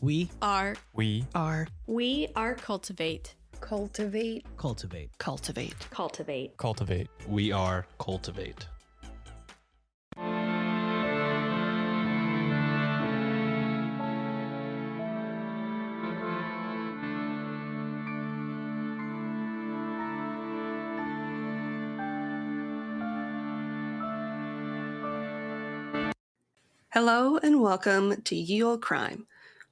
We are cultivate. Cultivate. cultivate. Cultivate. Cultivate. Cultivate. We are cultivate. Hello and welcome to Ye Olde Crime,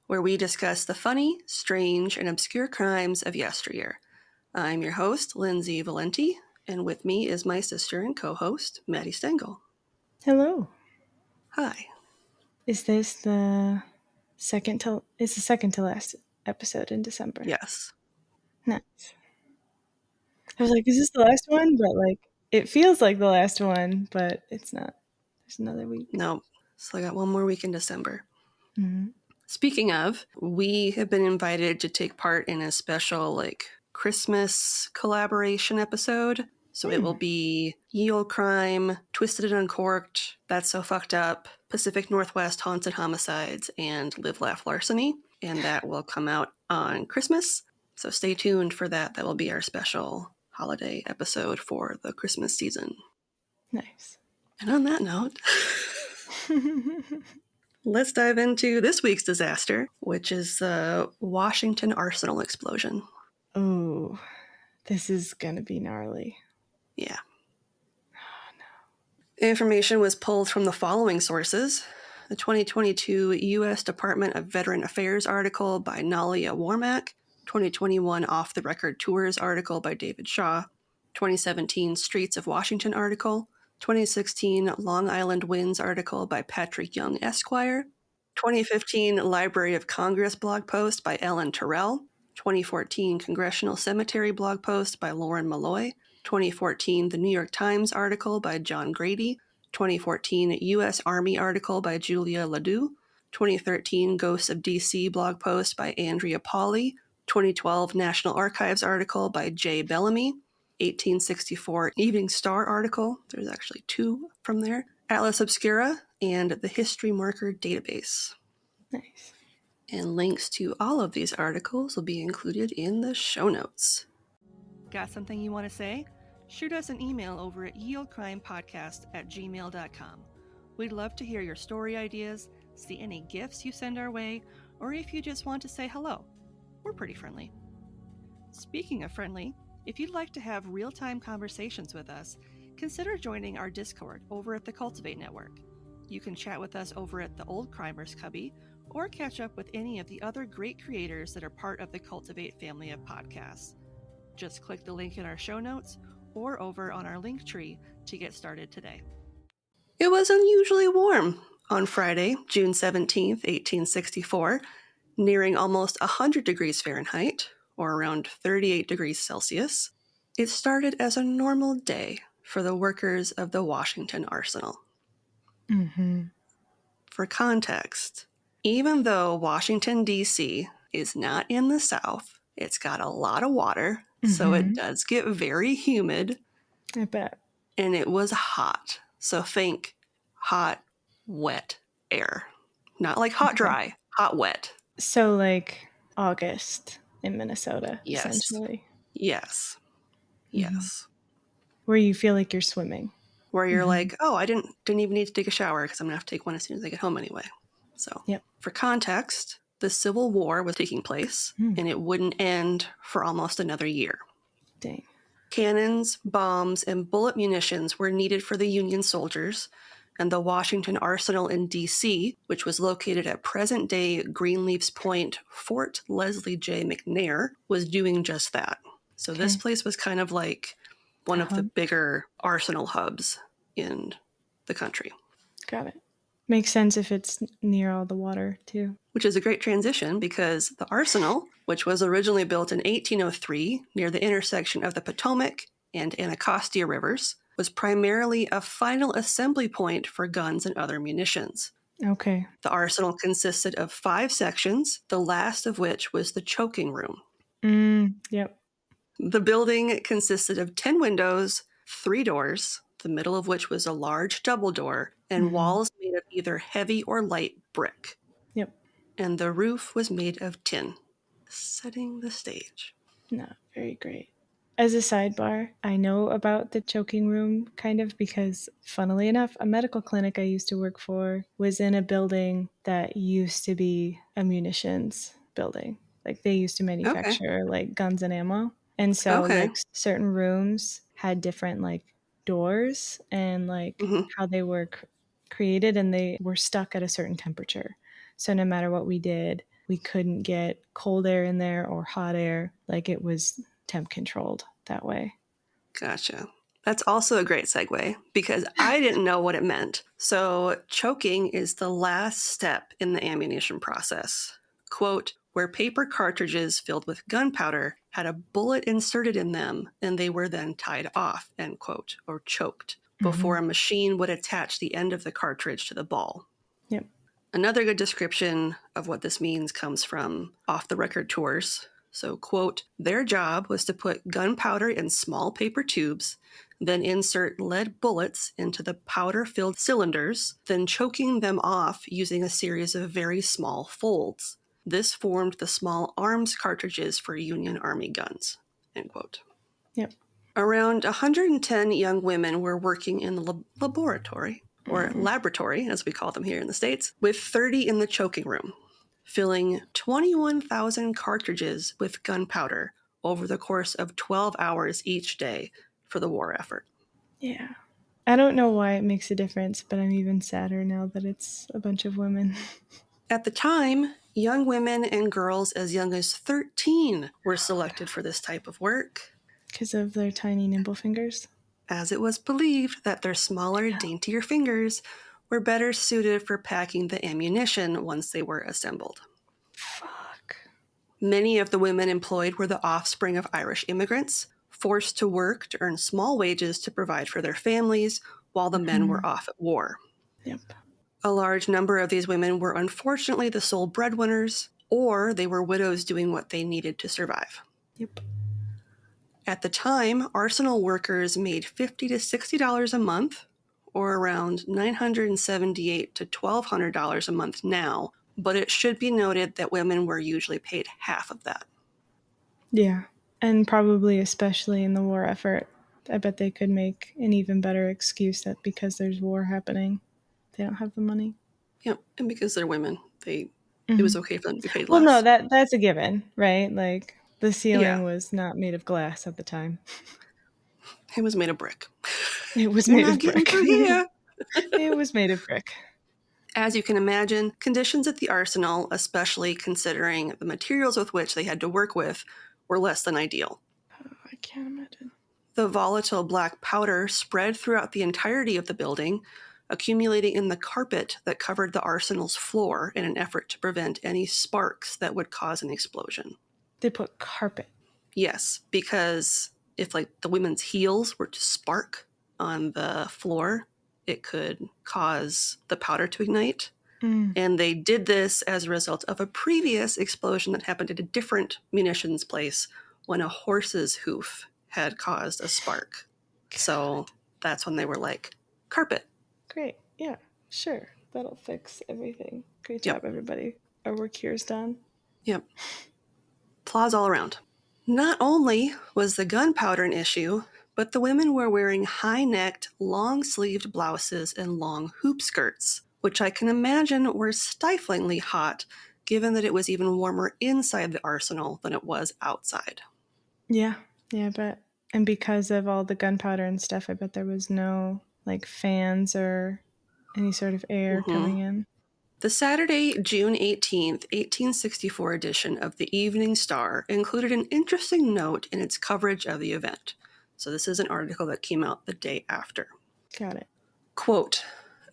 where we discuss the funny, strange, and obscure crimes of yesteryear. I'm your host, Lindsay Valenti, and with me is my sister and co-host, Maddie Stengel. Hello. Hi. Is this the second to last episode in December? Yes. Nice. I was like, is this the last one? But it feels like the last one, but it's not. There's another week. No, so I got one more week in December. Mm-hmm. Speaking of, we have been invited to take part in a special Christmas collaboration episode. So it will be Ye Olde Crime, Twisted and Uncorked, That's So Fucked Up, Pacific Northwest Haunted Homicides, and Live Laugh Larceny. And that will come out on Christmas. So stay tuned for that. That will be our special holiday episode for the Christmas season. Nice. And on that note, let's dive into this week's disaster, which is the Washington Arsenal explosion. Oh, this is going to be gnarly. Yeah. Oh, no. Information was pulled from the following sources. The 2022 U.S. Department of Veteran Affairs article by Nalia Warmack, 2021 Off the Record Tours article by David Shaw, 2017 Streets of Washington article, 2016 Long Island Winds article by Patrick Young Esquire, 2015 Library of Congress blog post by Ellen Terrell, 2014 Congressional Cemetery blog post by Lauren Malloy, 2014 The New York Times article by John Grady, 2014 U.S. Army article by Julia Ledoux, 2013 Ghosts of D.C. blog post by Andrea Pauley, 2012 National Archives article by Jay Bellamy, 1864 Evening Star article, there's actually two from there, Atlas Obscura, and the History Marker Database. Nice. And links to all of these articles will be included in the show notes. Got something you want to say? Shoot us an email over at yeoldecrimepodcast@gmail.com. We'd love to hear your story ideas, see any gifts you send our way, or if you just want to say hello. We're pretty friendly. Speaking of friendly, if you'd like to have real-time conversations with us, consider joining our Discord over at the Cultivate Network. You can chat with us over at the Old Crimers Cubby, or catch up with any of the other great creators that are part of the Cultivate family of podcasts. Just click the link in our show notes or over on our link tree to get started today. It was unusually warm on Friday, June 17th, 1864, nearing almost 100 degrees Fahrenheit, or around 38 degrees Celsius. It started as a normal day for the workers of the Washington Arsenal. Mm-hmm. For context, even though Washington, D.C. is not in the South, it's got a lot of water, so it does get very humid. I bet. And it was hot. So think hot, wet air. Not like hot, dry, hot, wet. So August in Minnesota, Yes. essentially. Yes. Yes. Where you feel like you're swimming. Where you're like, oh, I didn't even need to take a shower because I'm going to have to take one as soon as I get home anyway. So for context, the Civil War was taking place and it wouldn't end for almost another year. Dang. Cannons, bombs, and bullet munitions were needed for the Union soldiers, and the Washington Arsenal in D.C., which was located at present-day Greenleaf's Point, Fort Leslie J. McNair, was doing just that. So this place was kind of like one of the bigger arsenal hubs in the country. Got it. Makes sense if it's near all the water, too. Which is a great transition because the arsenal, which was originally built in 1803 near the intersection of the Potomac and Anacostia rivers, was primarily a final assembly point for guns and other munitions. Okay. The arsenal consisted of 5 sections, the last of which was the choking room. Yep. The building consisted of 10 windows, 3 doors, the middle of which was a large double door, and walls made of either heavy or light brick. Yep. and the roof was made of tin. Setting the stage. Not very great. As a sidebar, I know about the choking room kind of because, funnily enough, a medical clinic I used to work for was in a building that used to be a munitions building. Like they used to Okay. manufacture like guns and ammo. And so Okay. like certain rooms had different like doors and like Hmm. how they were created, and they were stuck at a certain temperature. So no matter what we did, we couldn't get cold air in there or hot air. Like it was temp controlled that way. Gotcha. That's also a great segue because I didn't know what it meant. So, choking is the last step in the ammunition process. Quote, where paper cartridges filled with gunpowder had a bullet inserted in them and they were then tied off, end quote, or choked, before a machine would attach the end of the cartridge to the ball. Yep. Another good description of what this means comes from Off the Record Tours. So, quote, their job was to put gunpowder in small paper tubes, then insert lead bullets into the powder-filled cylinders, then choking them off using a series of very small folds. This formed the small arms cartridges for Union Army guns, end quote. Yep. Around 110 young women were working in the laboratory, or laboratory, as we call them here in the States, with 30 in the choking room, filling 21,000 cartridges with gunpowder over the course of 12 hours each day for the war effort. Yeah. I don't know why it makes a difference, but I'm even sadder now that it's a bunch of women. At the time, young women and girls as young as 13 were selected for this type of work, Because of their tiny nimble fingers. as it was believed that their smaller, daintier fingers were better suited for packing the ammunition once they were assembled. Fuck. Many of the women employed were the offspring of Irish immigrants, forced to work to earn small wages to provide for their families while the men were off at war. Yep. A large number of these women were unfortunately the sole breadwinners, or they were widows doing what they needed to survive. Yep. At the time, arsenal workers made $50 to $60 a month, or around $978 to $1,200 a month now, but it should be noted that women were usually paid half of that. Yeah. And probably especially in the war effort, I bet they could make an even better excuse that because there's war happening, they don't have the money. Yep, and because they're women, it was okay for them to be paid Well, less. no, that's a given, right? Like the ceiling Yeah. was not made of glass at the time. It was made of brick. It was You're made not of getting brick. through here. It was made of brick. As you can imagine, conditions at the arsenal, especially considering the materials with which they had to work with, were less than ideal. Oh, I can't imagine. The volatile black powder spread throughout the entirety of the building, accumulating in the carpet that covered the arsenal's floor in an effort to prevent any sparks that would cause an explosion. They put carpet. Yes, because if the women's heels were to spark on the floor, it could cause the powder to ignite. And they did this as a result of a previous explosion that happened at a different munitions place when a horse's hoof had caused a spark. God. So that's when they were like, carpet. Great. Yeah, sure. That'll fix everything. Great job, everybody. Our work here is done. Yep. Applause all around. Not only was the gunpowder an issue, but the women were wearing high-necked, long-sleeved blouses and long hoop skirts, which I can imagine were stiflingly hot, given that it was even warmer inside the arsenal than it was outside. Yeah, I bet. And because of all the gunpowder and stuff, I bet there was no fans or any sort of air coming in. The Saturday, June 18th, 1864 edition of the Evening Star included an interesting note in its coverage of the event. So this is an article that came out the day after. Got it. Quote,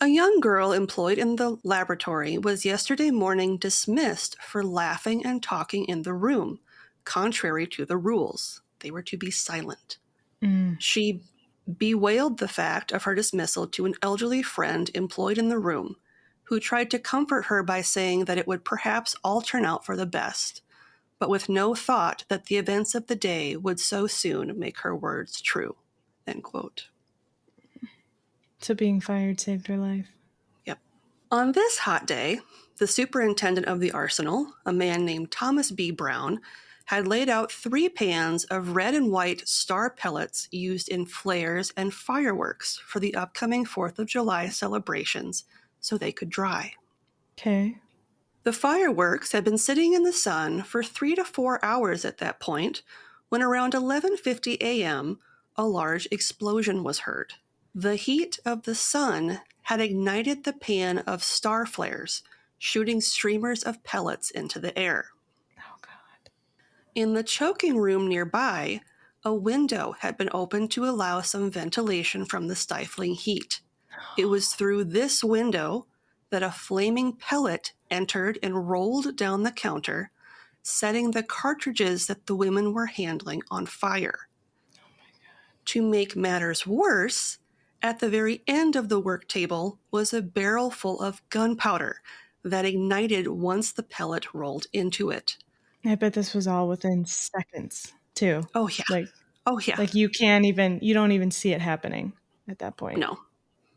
a young girl employed in the laboratory was yesterday morning dismissed for laughing and talking in the room, contrary to the rules. They were to be silent. She bewailed the fact of her dismissal to an elderly friend employed in the room, who tried to comfort her by saying that it would perhaps all turn out for the best, but with no thought that the events of the day would so soon make her words true. End quote. So being fired saved her life. Yep. On this hot day, the superintendent of the arsenal, a man named Thomas B. Brown, had laid out 3 pans of red and white star pellets used in flares and fireworks for the upcoming 4th of July celebrations so they could dry. Okay. The fireworks had been sitting in the sun for 3 to 4 hours at that point when around 11:50 a.m. a large explosion was heard. The heat of the sun had ignited the pan of star flares, shooting streamers of pellets into the air. Oh, God. In the choking room nearby, a window had been opened to allow some ventilation from the stifling heat. It was through this window that a flaming pellet entered and rolled down the counter, setting the cartridges that the women were handling on fire. To make matters worse, at the very end of the work table was a barrel full of gunpowder that ignited once the pellet rolled into it. I bet this was all within seconds, too. Oh, yeah. Like you don't even see it happening at that point. No.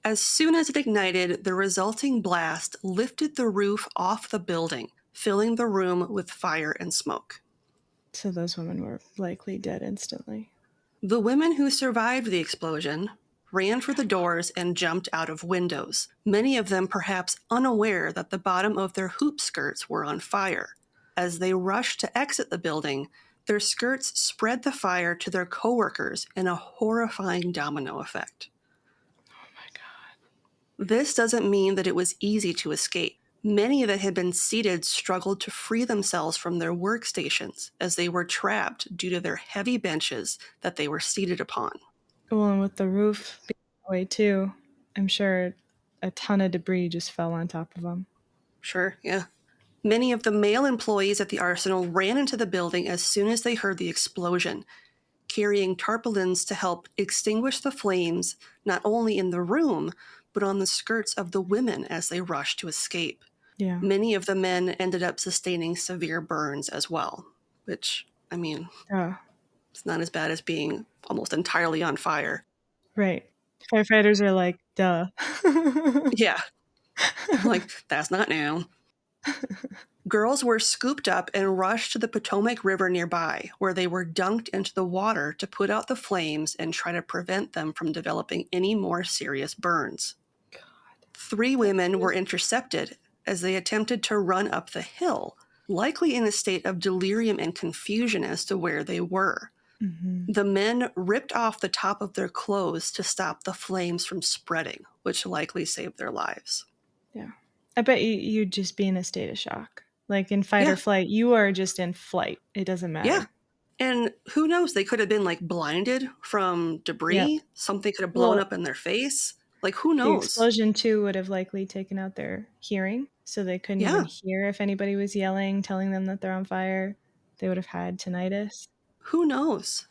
As soon as it ignited, the resulting blast lifted the roof off the building, filling the room with fire and smoke. So those women were likely dead instantly. The women who survived the explosion ran for the doors and jumped out of windows, many of them perhaps unaware that the bottom of their hoop skirts were on fire. As they rushed to exit the building, their skirts spread the fire to their coworkers in a horrifying domino effect. Oh my God. This doesn't mean that it was easy to escape. Many that had been seated struggled to free themselves from their workstations as they were trapped due to their heavy benches that they were seated upon. Well, and with the roof being that way too, I'm sure a ton of debris just fell on top of them. Sure, yeah. Many of the male employees at the arsenal ran into the building as soon as they heard the explosion, carrying tarpaulins to help extinguish the flames not only in the room, but on the skirts of the women as they rushed to escape. Yeah. Many of the men ended up sustaining severe burns as well, which, I mean, it's not as bad as being almost entirely on fire. Right. Firefighters are like, duh. Yeah. Like, that's not new. Girls were scooped up and rushed to the Potomac River nearby, where they were dunked into the water to put out the flames and try to prevent them from developing any more serious burns. God. 3 women were intercepted as they attempted to run up the hill, likely in a state of delirium and confusion as to where they were. Mm-hmm. The men ripped off the top of their clothes to stop the flames from spreading, which likely saved their lives. Yeah. I bet you'd just be in a state of shock. Like in fight or flight, you are just in flight. It doesn't matter. Yeah. And who knows? They could have been like blinded from debris. Yep. Something could have blown up in their face. Like, who knows? The explosion, too, would have likely taken out their hearing. So they couldn't even hear if anybody was yelling, telling them that they're on fire. They would have had tinnitus. Who knows?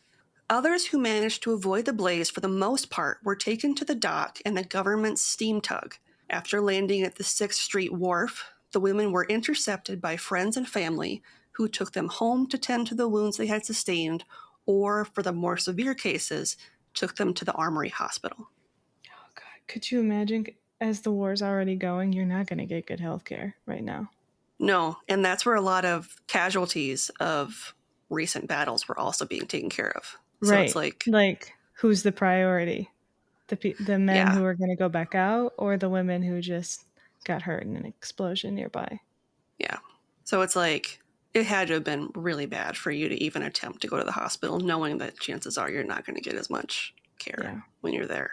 Others who managed to avoid the blaze for the most part were taken to the dock in a government steam tug. After landing at the 6th Street Wharf, the women were intercepted by friends and family who took them home to tend to the wounds they had sustained, or, for the more severe cases, took them to the Armory Hospital. Oh, God. Could you imagine, as the war's already going, you're not going to get good health care right now? No, and that's where a lot of casualties of recent battles were also being taken care of. So right. It's like, who's the priority? The men who are going to go back out, or the women who just got hurt in an explosion nearby? Yeah. So it's like, it had to have been really bad for you to even attempt to go to the hospital, knowing that chances are you're not going to get as much care when you're there.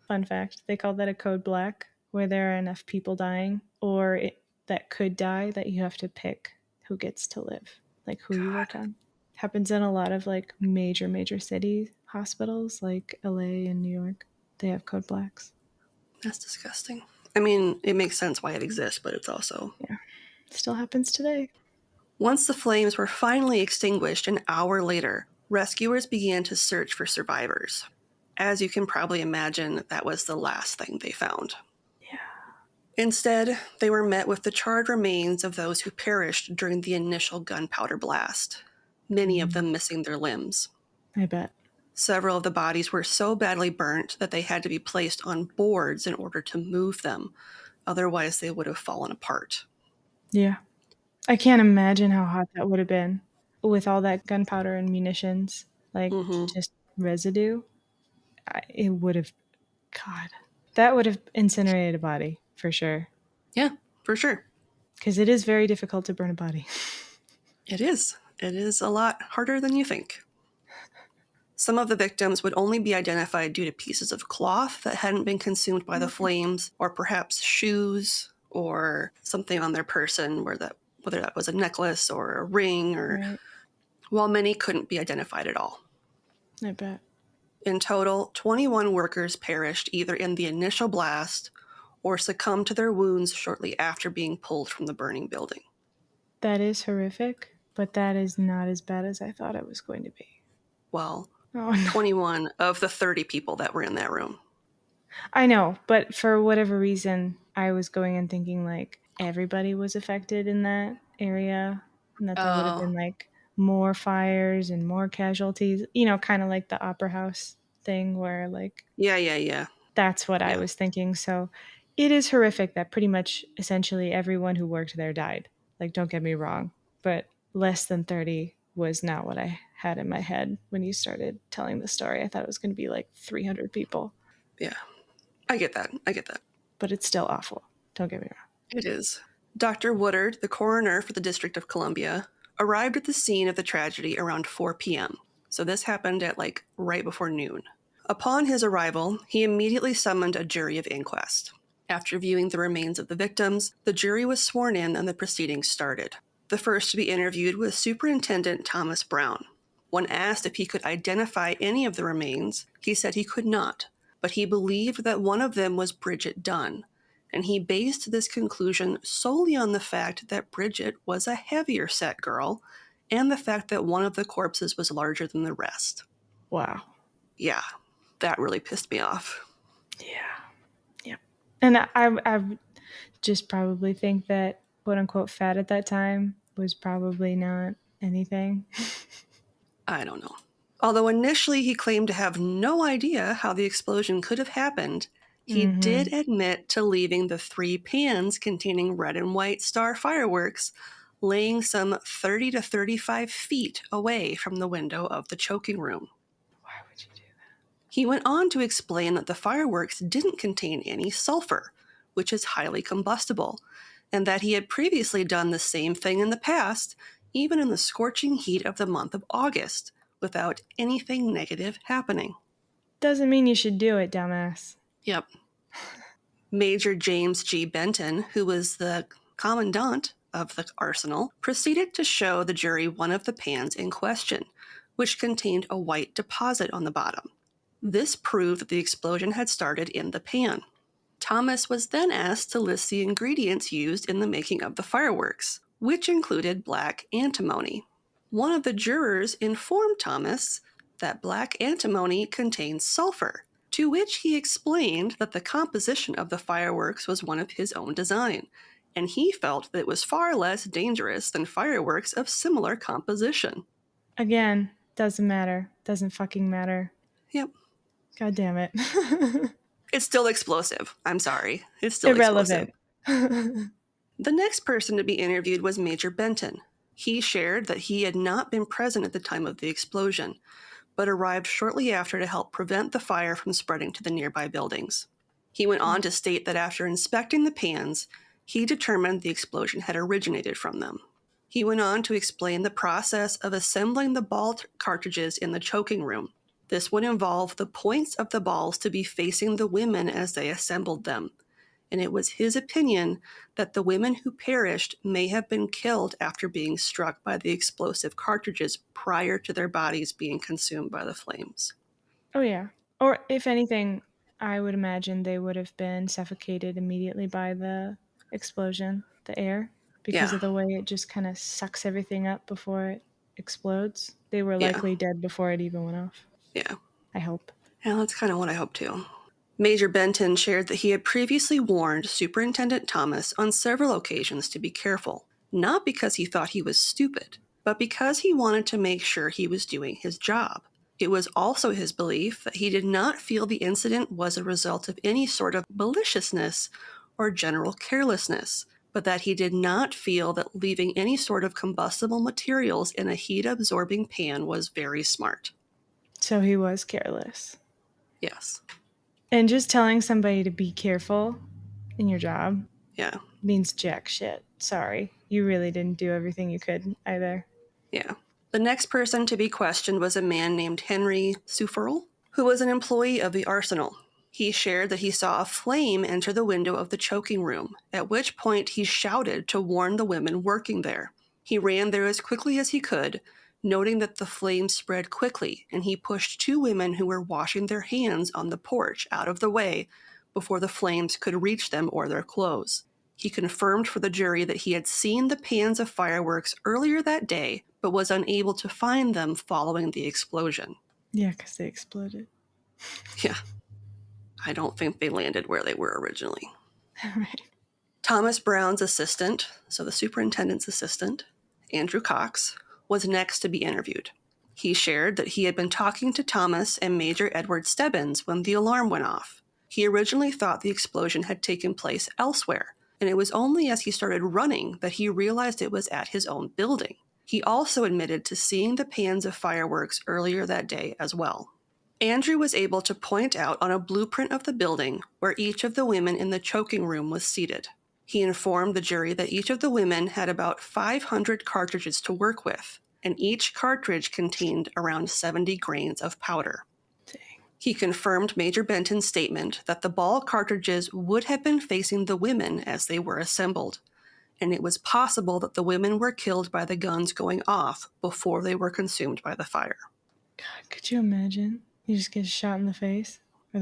Fun fact, they call that a code black, where there are enough people dying or that could die that you have to pick who gets to live, like who you work on. Happens in a lot of like major city hospitals like LA and New York. They have code blacks. That's disgusting. I mean, it makes sense why it exists, but it's also... Yeah. It still happens today. Once the flames were finally extinguished an hour later, rescuers began to search for survivors. As you can probably imagine, that was the last thing they found. Yeah. Instead, they were met with the charred remains of those who perished during the initial gunpowder blast, many of them missing their limbs. I bet. Several of the bodies were so badly burnt that they had to be placed on boards in order to move them. Otherwise, they would have fallen apart. Yeah. I can't imagine how hot that would have been with all that gunpowder and munitions, like just residue. It would have, God, that would have incinerated a body for sure. Yeah, for sure. Because it is very difficult to burn a body. It is. It is a lot harder than you think. Some of the victims would only be identified due to pieces of cloth that hadn't been consumed by the flames, or perhaps shoes or something on their person, whether that was a necklace or a ring, or while many couldn't be identified at all. I bet. In total, 21 workers perished either in the initial blast or succumbed to their wounds shortly after being pulled from the burning building. That is horrific, but that is not as bad as I thought it was going to be. Well, 21 of the 30 people that were in that room. I know, but for whatever reason, I was going and thinking like everybody was affected in that area, and that there would have been like more fires and more casualties, kind of like the Opera House thing where like... Yeah. That's what I was thinking. So it is horrific that pretty much essentially everyone who worked there died. Like, don't get me wrong, but less than 30 was not what I had in my head when you started telling the story. I thought it was going to be like 300 people. Yeah, I get that. But it's still awful. Don't get me wrong. It is. Dr. Woodard, the coroner for the District of Columbia, arrived at the scene of the tragedy around 4 p.m. So this happened at like right before noon. Upon his arrival, he immediately summoned a jury of inquest. After viewing the remains of the victims, the jury was sworn in and the proceedings started. The first to be interviewed was Superintendent Thomas Brown. When asked if he could identify any of the remains, he said he could not, but he believed that one of them was Bridget Dunn, and he based this conclusion solely on the fact that Bridget was a heavier set girl and the fact that one of the corpses was larger than the rest. Wow. Yeah, that really pissed me off. Yeah. And I just probably think that quote unquote fat at that time was probably not anything. I don't know. Although initially he claimed to have no idea how the explosion could have happened, he did admit to leaving the 3 pans containing red and white star fireworks laying some 30 to 35 feet away from the window of the choking room. Why would you do that? He went on to explain that the fireworks didn't contain any sulfur, which is highly combustible, and that he had previously done the same thing in the past, even in the scorching heat of the month of August, without anything negative happening. Doesn't mean you should do it, dumbass. Yep. Major James G. Benton, who was the commandant of the arsenal, proceeded to show the jury one of the pans in question, which contained a white deposit on the bottom. This proved that the explosion had started in the pan. Thomas was then asked to list the ingredients used in the making of the fireworks, which included black antimony. One of the jurors informed Thomas that black antimony contains sulfur, to which he explained that the composition of the fireworks was one of his own design, and he felt that it was far less dangerous than fireworks of similar composition. Again, doesn't matter. Doesn't fucking matter. Yep. God damn it. It's still explosive. I'm sorry. It's still irrelevant. Explosive. The next person to be interviewed was Major Benton. He shared that he had not been present at the time of the explosion, but arrived shortly after to help prevent the fire from spreading to the nearby buildings. He went on to state that after inspecting the pans, he determined the explosion had originated from them. He went on to explain the process of assembling the ball cartridges in the choking room. This would involve the points of the balls to be facing the women as they assembled them, and it was his opinion that the women who perished may have been killed after being struck by the explosive cartridges prior to their bodies being consumed by the flames. Oh, yeah. Or if anything, I would imagine they would have been suffocated immediately by the explosion, the air, because of the way it just kind of sucks everything up before it explodes. They were likely dead before it even went off. Yeah. I hope. Yeah, that's kind of what I hope too. Major Benton shared that he had previously warned Superintendent Thomas on several occasions to be careful, not because he thought he was stupid, but because he wanted to make sure he was doing his job. It was also his belief that he did not feel the incident was a result of any sort of maliciousness or general carelessness, but that he did not feel that leaving any sort of combustible materials in a heat-absorbing pan was very smart. So he was careless. Yes. And just telling somebody to be careful in your job Yeah. means jack shit. Sorry. You really didn't do everything you could either. Yeah. The next person to be questioned was a man named Henry Sufferl, who was an employee of the arsenal. He shared that he saw a flame enter the window of the choking room, at which point he shouted to warn the women working there. He ran there as quickly as he could, noting that the flame spread quickly, and he pushed two women who were washing their hands on the porch out of the way before the flames could reach them or their clothes. He confirmed for the jury that he had seen the pans of fireworks earlier that day, but was unable to find them following the explosion. Yeah, because they exploded. Yeah. I don't think they landed where they were originally. Right. Thomas Brown's assistant, so the superintendent's assistant, Andrew Cox, was next to be interviewed. He shared that he had been talking to Thomas and Major Edward Stebbins when the alarm went off. He originally thought the explosion had taken place elsewhere, and it was only as he started running that he realized it was at his own building. He also admitted to seeing the pans of fireworks earlier that day as well. Andrew was able to point out on a blueprint of the building where each of the women in the choking room was seated. He informed the jury that each of the women had about 500 cartridges to work with, and each cartridge contained around 70 grains of powder. Dang. He confirmed Major Benton's statement that the ball cartridges would have been facing the women as they were assembled, and it was possible that the women were killed by the guns going off before they were consumed by the fire. God, could you imagine? You just get shot in the face or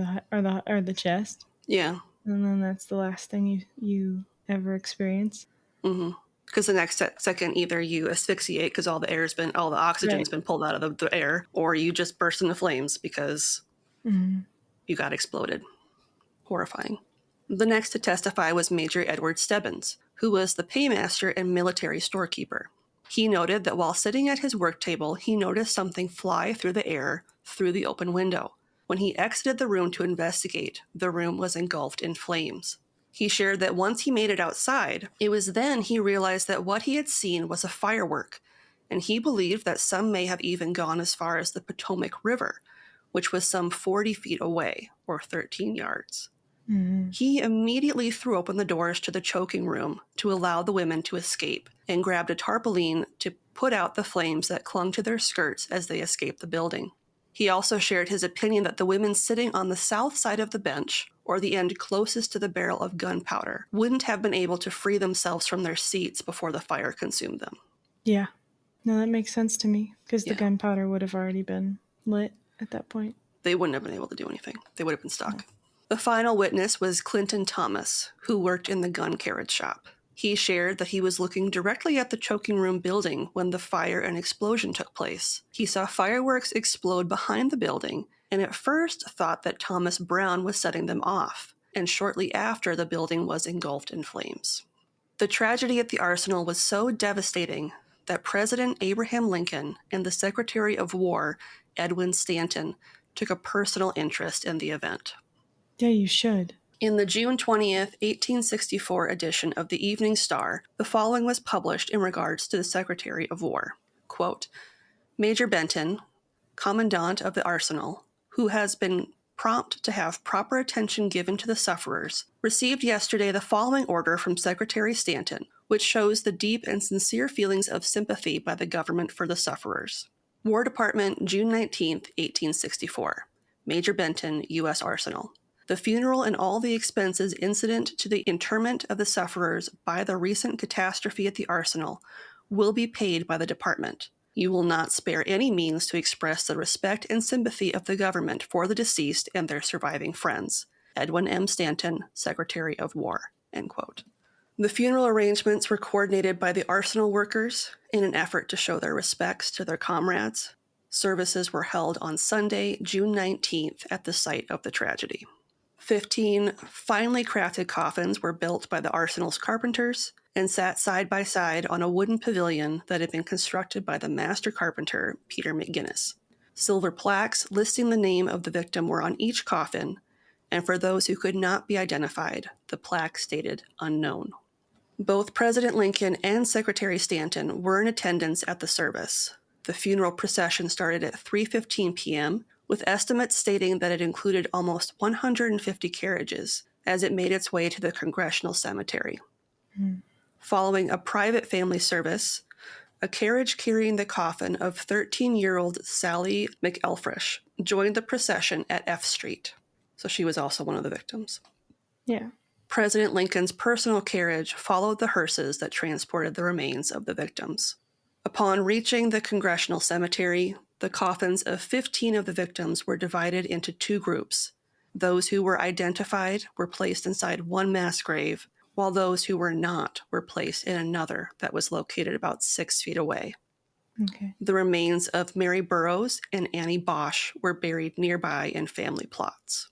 the chest, Yeah. and then that's the last thing you ever experience. Mm-hmm. Because the next second, either you asphyxiate because all the oxygen's been pulled out of the air, or you just burst into flames because you got exploded. Horrifying. The next to testify was Major Edward Stebbins, who was the paymaster and military storekeeper. He noted that while sitting at his work table, he noticed something fly through the air through the open window. When he exited the room to investigate, the room was engulfed in flames. He shared that once he made it outside, it was then he realized that what he had seen was a firework, and he believed that some may have even gone as far as the Potomac River, which was some 40 feet away, or 13 yards. He immediately threw open the doors to the choking room to allow the women to escape and grabbed a tarpaulin to put out the flames that clung to their skirts as they escaped the building. He also shared his opinion that the women sitting on the south side of the bench, or the end closest to the barrel of gunpowder, wouldn't have been able to free themselves from their seats before the fire consumed them. Yeah. No, that makes sense to me, because the gunpowder would have already been lit at that point. They wouldn't have been able to do anything. They would have been stuck. The final witness was Clinton Thomas, who worked in the gun carriage shop. He shared that he was looking directly at the choking room building when the fire and explosion took place. He saw fireworks explode behind the building, and at first thought that Thomas Brown was setting them off, and shortly after the building was engulfed in flames. The tragedy at the arsenal was so devastating that President Abraham Lincoln and the Secretary of War, Edwin Stanton, took a personal interest in the event. Yeah, you should. In the June 20th, 1864 edition of the Evening Star, the following was published in regards to the Secretary of War. Quote, Major Benton, Commandant of the Arsenal, who has been prompt to have proper attention given to the sufferers, received yesterday the following order from Secretary Stanton, which shows the deep and sincere feelings of sympathy by the government for the sufferers. War Department, June 19th, 1864. Major Benton, U.S. Arsenal. The funeral and all the expenses incident to the interment of the sufferers by the recent catastrophe at the arsenal will be paid by the department. You will not spare any means to express the respect and sympathy of the government for the deceased and their surviving friends. Edwin M. Stanton, Secretary of War. End quote. The funeral arrangements were coordinated by the arsenal workers in an effort to show their respects to their comrades. Services were held on Sunday, June 19th at the site of the tragedy. 15 finely crafted coffins were built by the arsenal's carpenters and sat side by side on a wooden pavilion that had been constructed by the master carpenter, Peter McGinnis. Silver plaques listing the name of the victim were on each coffin, and for those who could not be identified, the plaque stated unknown. Both President Lincoln and Secretary Stanton were in attendance at the service. The funeral procession started at 3:15 p.m., with estimates stating that it included almost 150 carriages as it made its way to the Congressional Cemetery. Following a private family service, a carriage carrying the coffin of 13-year-old Sally McElfresh joined the procession at F Street. So she was also one of the victims. Yeah. President Lincoln's personal carriage followed the hearses that transported the remains of the victims. Upon reaching the Congressional Cemetery, the coffins of 15 of the victims were divided into two groups. Those who were identified were placed inside one mass grave, while those who were not were placed in another that was located about 6 feet away. Okay. The remains of Mary Burroughs and Annie Bosch were buried nearby in family plots.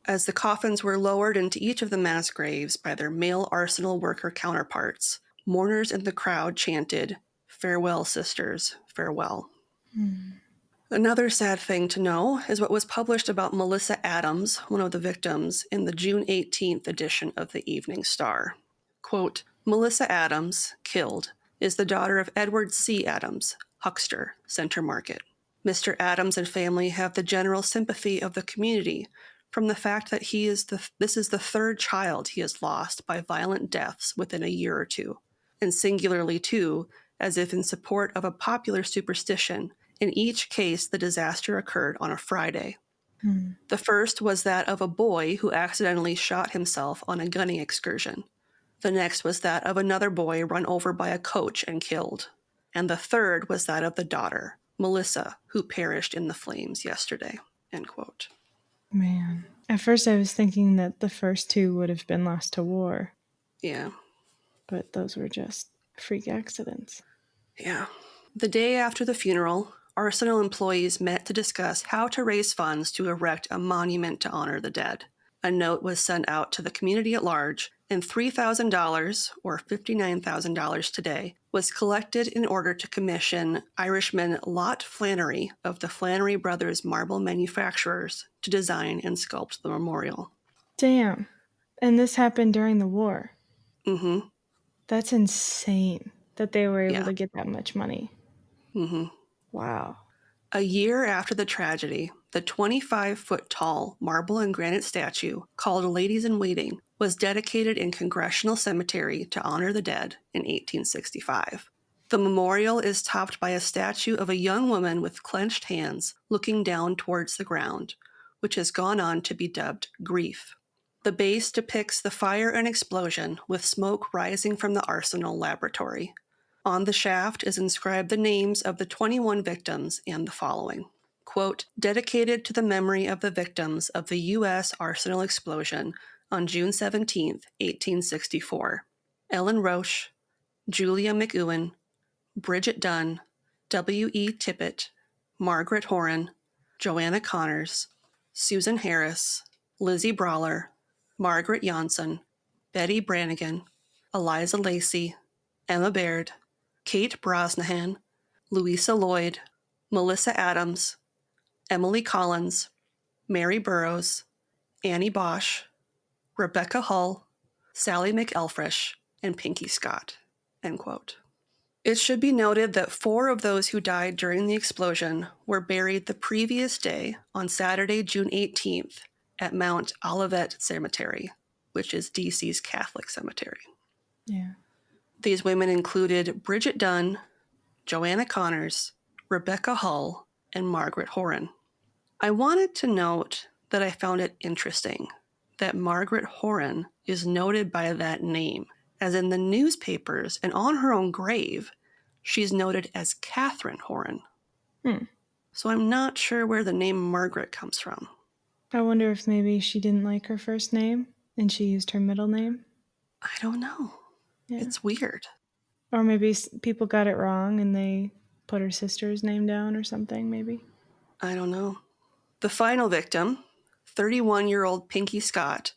As the coffins were lowered into each of the mass graves by their male arsenal worker counterparts, mourners in the crowd chanted, "Farewell, sisters, farewell." Another sad thing to know is what was published about Melissa Adams, one of the victims, in the June 18th edition of the Evening Star. Quote, "Melissa Adams, killed, is the daughter of Edward C. Adams, huckster, Center Market. Mr. Adams and family have the general sympathy of the community from the fact that this is the third child he has lost by violent deaths within a year or two, and singularly, too, as if in support of a popular superstition. In each case, the disaster occurred on a Friday. The first was that of a boy who accidentally shot himself on a gunning excursion. The next was that of another boy run over by a coach and killed. And the third was that of the daughter, Melissa, who perished in the flames yesterday." End quote. Man. At first I was thinking that the first two would have been lost to war, Yeah. but those were just freak accidents. Yeah. The day after the funeral, Arsenal employees met to discuss how to raise funds to erect a monument to honor the dead. A note was sent out to the community at large, and $3,000, or $59,000 today, was collected in order to commission Irishman Lot Flannery of the Flannery Brothers Marble Manufacturers to design and sculpt the memorial. Damn. And this happened during the war. Mm-hmm. That's insane that they were able Yeah. to get that much money. Mm-hmm. Wow. A year after the tragedy, the 25-foot-tall marble and granite statue, called Ladies in Waiting, was dedicated in Congressional Cemetery to honor the dead in 1865. The memorial is topped by a statue of a young woman with clenched hands looking down towards the ground, which has gone on to be dubbed Grief. The base depicts the fire and explosion with smoke rising from the Arsenal laboratory. On the shaft is inscribed the names of the 21 victims and the following. Quote, "Dedicated to the memory of the victims of the U.S. Arsenal explosion on June 17, 1864. Ellen Roche, Julia McEwen, Bridget Dunn, W.E. Tippett, Margaret Horan, Joanna Connors, Susan Harris, Lizzie Brawler, Margaret Janssen, Betty Brannigan, Eliza Lacey, Emma Baird, Kate Brosnahan, Louisa Lloyd, Melissa Adams, Emily Collins, Mary Burroughs, Annie Bosch, Rebecca Hull, Sally McElfresh, and Pinky Scott." End quote. It should be noted that 4 of those who died during the explosion were buried the previous day on Saturday, June 18th, at Mount Olivet Cemetery, which is D.C.'s Catholic cemetery. Yeah. These women included Bridget Dunn, Joanna Connors, Rebecca Hull, and Margaret Horan. I wanted to note that I found it interesting that Margaret Horan is noted by that name, as in the newspapers and on her own grave, she's noted as Catherine Horan. So I'm not sure where the name Margaret comes from. I wonder if maybe she didn't like her first name and she used her middle name. I don't know. Yeah. It's weird. Or maybe people got it wrong and they put her sister's name down or something, maybe. I don't know. The final victim, 31-year-old Pinky Scott,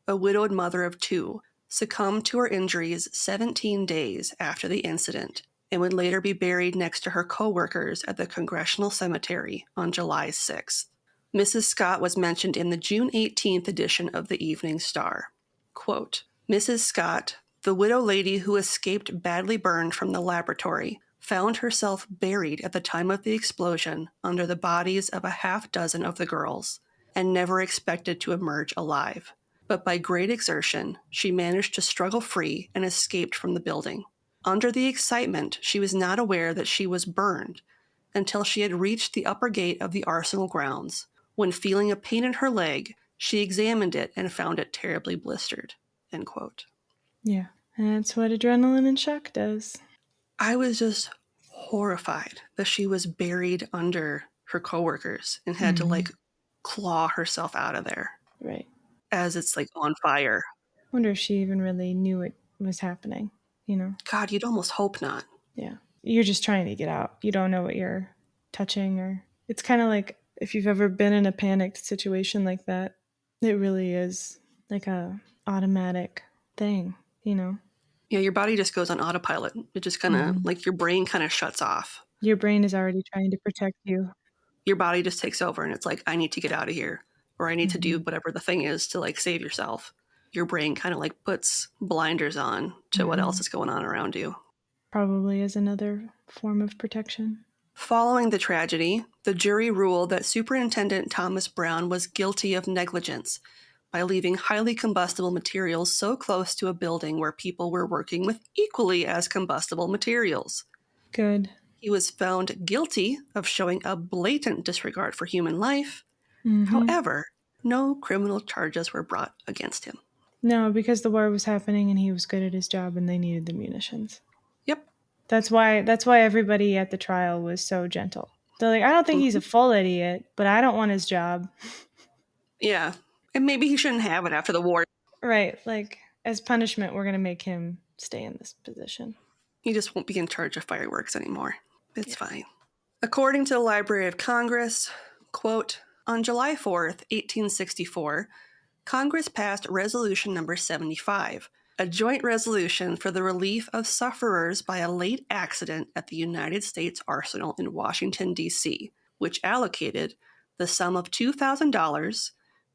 a widowed mother of 2, succumbed to her injuries 17 days after the incident and would later be buried next to her co-workers at the Congressional Cemetery on July 6th. Mrs. Scott was mentioned in the June 18th edition of the Evening Star. Quote, Mrs. Scott, the widow lady who escaped badly burned from the laboratory, found herself buried at the time of the explosion under the bodies of a half-dozen of the girls, and never expected to emerge alive. But by great exertion, she managed to struggle free and escaped from the building. Under the excitement, she was not aware that she was burned until she had reached the upper gate of the Arsenal grounds. When feeling a pain in her leg, she examined it and found it terribly blistered. End quote. Yeah, and that's what adrenaline and shock does. I was just horrified that she was buried under her coworkers and had to claw herself out of there. Right. As it's on fire. Wonder if she even really knew it was happening, God, you'd almost hope not. Yeah. You're just trying to get out. You don't know what you're touching, or it's kind of like if you've ever been in a panicked situation like that, it really is like a automatic thing, Yeah, your body just goes on autopilot. It just kind of, your brain kind of shuts off. Your brain is already trying to protect you. Your body just takes over and it's like, I need to get out of here. Or I need to do whatever the thing is to save yourself. Your brain kind of puts blinders on to what else is going on around you. Probably is another form of protection. Following the tragedy, the jury ruled that Superintendent Thomas Brown was guilty of negligence by leaving highly combustible materials so close to a building where people were working with equally as combustible materials. Good. He was found guilty of showing a blatant disregard for human life. However, no criminal charges were brought against him. No, because the war was happening and he was good at his job and they needed the munitions. Yep. That's why everybody at the trial was so gentle. They're like, I don't think he's a full idiot, but I don't want his job. Yeah. And maybe he shouldn't have it after the war. Right. As punishment, we're going to make him stay in this position. He just won't be in charge of fireworks anymore. It's fine. According to the Library of Congress, quote, on July 4th, 1864, Congress passed Resolution Number 75, a joint resolution for the relief of sufferers by a late accident at the United States Arsenal in Washington, D.C., which allocated the sum of $2,000,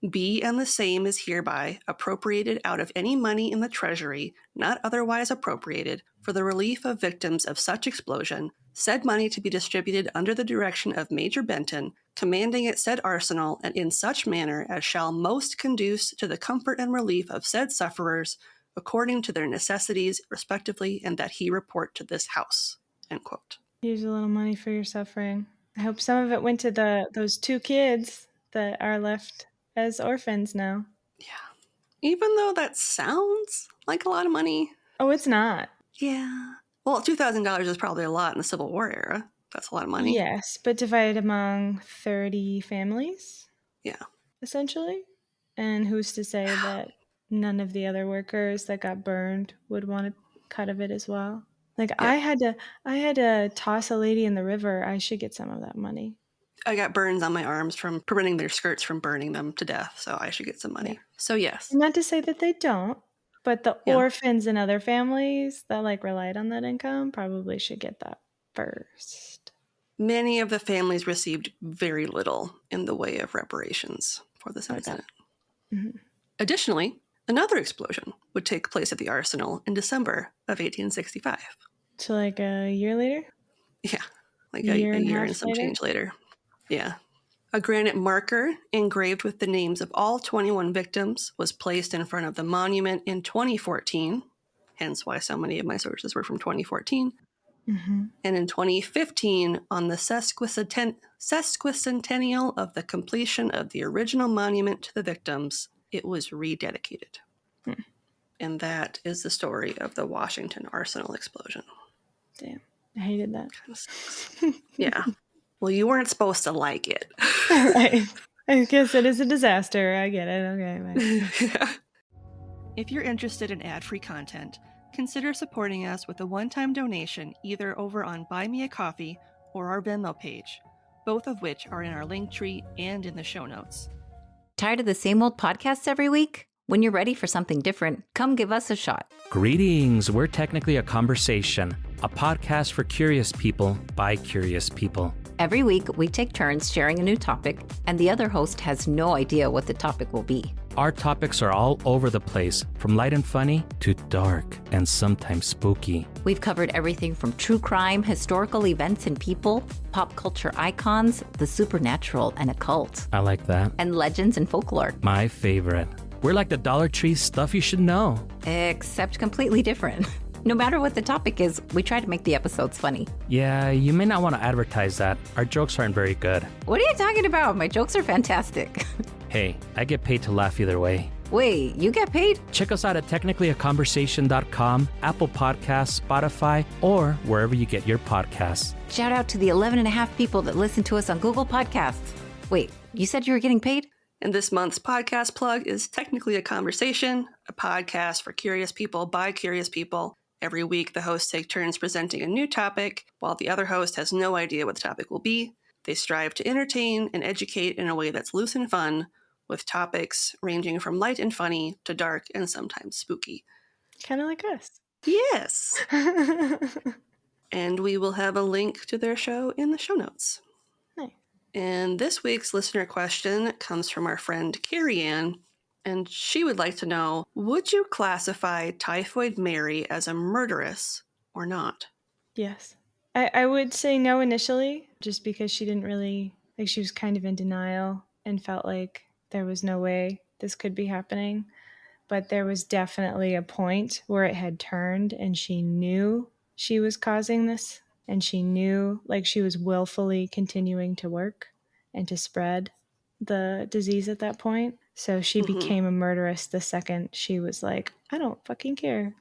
be and the same is hereby appropriated out of any money in the Treasury not otherwise appropriated for the relief of victims of such explosion, said money to be distributed under the direction of Major Benton, commanding at said arsenal, and in such manner as shall most conduce to the comfort and relief of said sufferers, according to their necessities, respectively, and that he report to this House. End quote. Here's a little money for your suffering. I hope some of it went to those 2 kids that are left as orphans now. Yeah. Even though that sounds like a lot of money. Oh, it's not. Yeah. Well, $2,000 is probably a lot in the Civil War era. That's a lot of money. Yes, but divided among 30 families? Yeah. Essentially. And who's to say that none of the other workers that got burned would want a cut of it as well? Yeah. I had to toss a lady in the river. I should get some of that money. I got burns on my arms from preventing their skirts from burning them to death, so I should get some money. Yeah. So yes. Not to say that they don't, but the orphans and other families that relied on that income probably should get that first. Many of the families received very little in the way of reparations for this incident. Mm-hmm. Additionally, another explosion would take place at the arsenal in December of 1865. So a year later? Yeah, a year and some change later. Yeah. A granite marker engraved with the names of all 21 victims was placed in front of the monument in 2014, hence why so many of my sources were from 2014. Mm-hmm. And in 2015, on the sesquicentennial of the completion of the original monument to the victims, it was rededicated. And that is the story of the Washington Arsenal explosion. Damn, I hated that. Yeah. Well, you weren't supposed to like it. Right. I guess it is a disaster. I get it. Okay. Yeah. If you're interested in ad-free content, consider supporting us with a one-time donation either over on Buy Me a Coffee or our Venmo page, both of which are in our link tree and in the show notes. Tired of the same old podcasts every week? When you're ready for something different, come give us a shot. Greetings. We're Technically a Conversation, a podcast for curious people by curious people. Every week, we take turns sharing a new topic, and the other host has no idea what the topic will be. Our topics are all over the place, from light and funny to dark and sometimes spooky. We've covered everything from true crime, historical events and people, pop culture icons, the supernatural and occult. I like that. And legends and folklore. My favorite. We're like the Dollar Tree stuff you should know. Except completely different. No matter what the topic is, we try to make the episodes funny. Yeah, you may not want to advertise that. Our jokes aren't very good. What are you talking about? My jokes are fantastic. Hey, I get paid to laugh either way. Wait, you get paid? Check us out at technicallyaconversation.com, Apple Podcasts, Spotify, or wherever you get your podcasts. Shout out to the 11 and a half people that listen to us on Google Podcasts. Wait, you said you were getting paid? And this month's podcast plug is Technically a Conversation, a podcast for curious people by curious people. Every week, the hosts take turns presenting a new topic, while the other host has no idea what the topic will be. They strive to entertain and educate in a way that's loose and fun, with topics ranging from light and funny to dark and sometimes spooky. Kind of like us. Yes! And we will have a link to their show in the show notes. Nice. And this week's listener question comes from our friend Carrie Ann, and she would like to know, would you classify Typhoid Mary as a murderess or not? Yes. I would say no initially, just because she didn't really, she was kind of in denial and felt like there was no way this could be happening. But there was definitely a point where it had turned and she knew she was causing this. And she knew, she was willfully continuing to work and to spread the disease at that point. So she became a murderess the second she was like, I don't fucking care.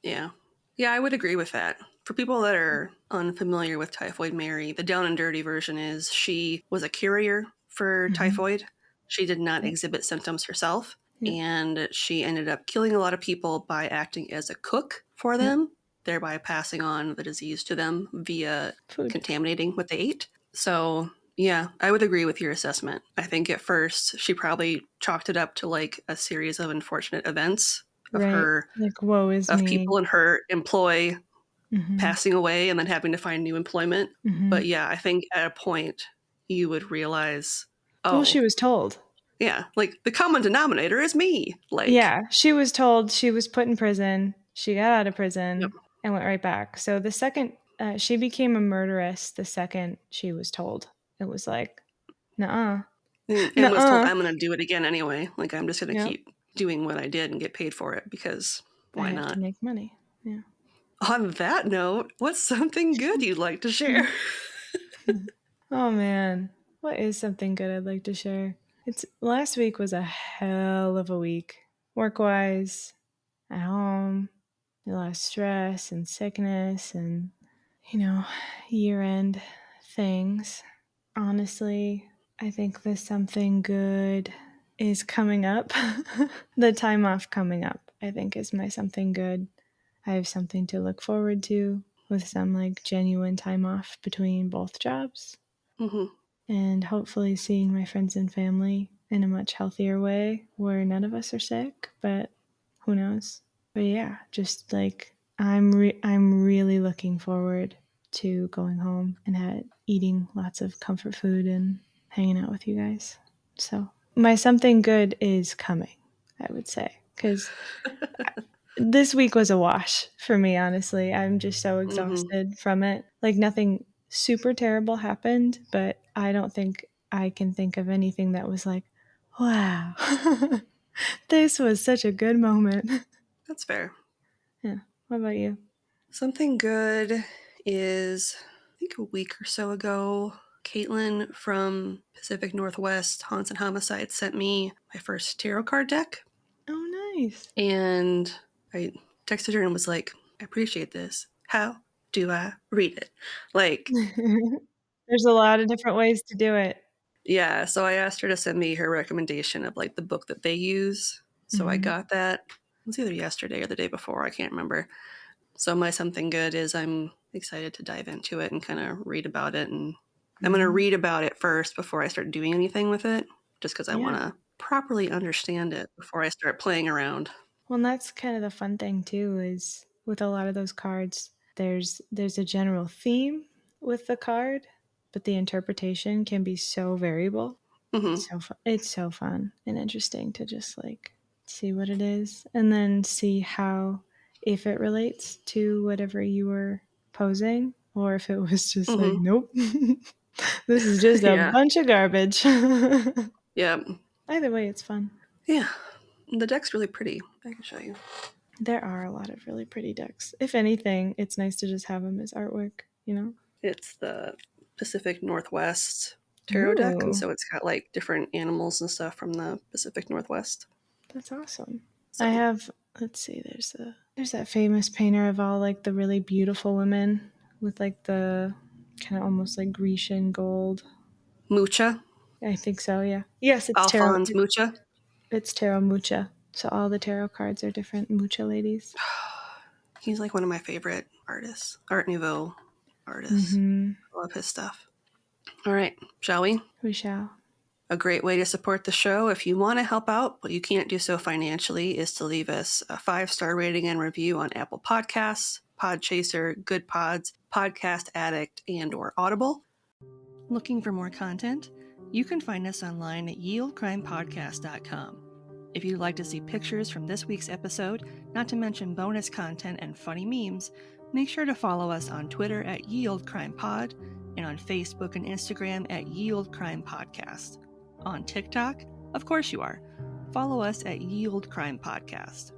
Yeah. Yeah, I would agree with that. For people that are unfamiliar with Typhoid Mary, the down and dirty version is she was a carrier for typhoid. She did not exhibit symptoms herself. And she ended up killing a lot of people by acting as a cook for them, thereby passing on the disease to them via contaminating what they ate. So, yeah, I would agree with your assessment. I think at first she probably chalked it up to a series of unfortunate events of her, woe is of me. people in her employ passing away and then having to find new employment. But yeah, I think at a point you would realize, well, she was told. Yeah, the common denominator is me. Yeah, she was told, she was put in prison. She got out of prison and went right back. So the second she became a murderess, the second she was told, it was like, nuh-uh. And was told, I'm going to do it again anyway. I'm just going to keep doing what I did and get paid for it because why I have not? To make money. Yeah. On that note, what's something good you'd like to share? Oh man, what is something good I'd like to share? Last week was a hell of a week, work-wise, at home, a lot of stress and sickness and, year-end things. Honestly, I think the something good is coming up. The time off coming up, I think, is my something good. I have something to look forward to with some genuine time off between both jobs. And hopefully seeing my friends and family in a much healthier way where none of us are sick, but who knows? But yeah, just I'm really looking forward to going home and eating lots of comfort food and hanging out with you guys. So my something good is coming, I would say, because this week was a wash for me, honestly. I'm just so exhausted from it. Nothing super terrible happened, but I don't think I can think of anything that was wow, this was such a good moment. That's fair. Yeah. What about you? Something good is, I think a week or so ago, Caitlin from Pacific Northwest Haunts and Homicides sent me my first tarot card deck. Oh, nice. And I texted her and was like, I appreciate this. How do I read it? There's a lot of different ways to do it. Yeah, so I asked her to send me her recommendation of the book that they use. So I got that. It was either yesterday or the day before, I can't remember. So my something good is I'm excited to dive into it and kind of read about it. And I'm going to read about it first before I start doing anything with it, just because I want to properly understand it before I start playing around. Well, and that's kind of the fun thing too, is with a lot of those cards, there's a general theme with the card, but the interpretation can be so variable. Mm-hmm. It's so fun and interesting to just like see what it is and then see how, if it relates to whatever you were posing, or if it was just like, Mm-hmm. nope, this is just a Yeah. bunch of garbage. Yeah. Either way, it's fun. Yeah. The deck's really pretty. I can show you. There are a lot of really pretty decks. If anything, it's nice to just have them as artwork, you know? It's the Pacific Northwest tarot deck, and Ooh, so it's got like different animals and stuff from the Pacific Northwest. that's awesome. So I have, let's see, there's that famous painter of all like the really beautiful women with like the kind of almost like Grecian gold. Mucha, I think so, yeah. Yes, it's tarot. Alphonse Mucha. It's tarot Mucha. So all the tarot cards are different Mucha ladies. He's like one of my favorite artists, Art Nouveau artists. I love his stuff. All right, shall we? We shall. A great way to support the show, if you want to help out, but you can't do so financially, is to leave us a 5-star rating and review on Apple Podcasts, Podchaser, Good Pods, Podcast Addict, and or Audible. Looking for more content? You can find us online at yieldcrimepodcast.com. If you'd like to see pictures from this week's episode, not to mention bonus content and funny memes, make sure to follow us on Twitter at YieldCrimePod and on Facebook and Instagram at YieldCrimePodcast. On TikTok? Of course you are. Follow us at Yield Crime Podcast.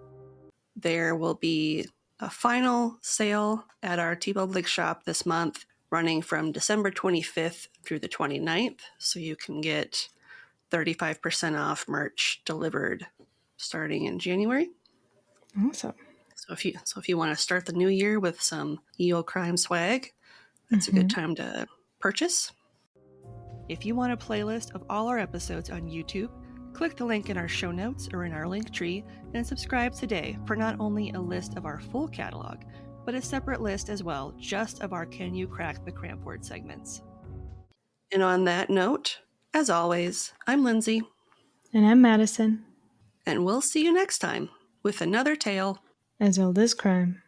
There will be a final sale at our TeePublic shop this month, running from December 25th through the 29th, so you can get 35% off merch delivered starting in January. Awesome. So if you want to start the new year with some Yield Crime swag, that's a good time to purchase. If you want a playlist of all our episodes on YouTube, click the link in our show notes or in our link tree and subscribe today for not only a list of our full catalog, but a separate list as well, just of our Can You Crack the Cramp Word segments. And on that note, as always, I'm Lindsay. And I'm Madison. And we'll see you next time with another tale As old as crime.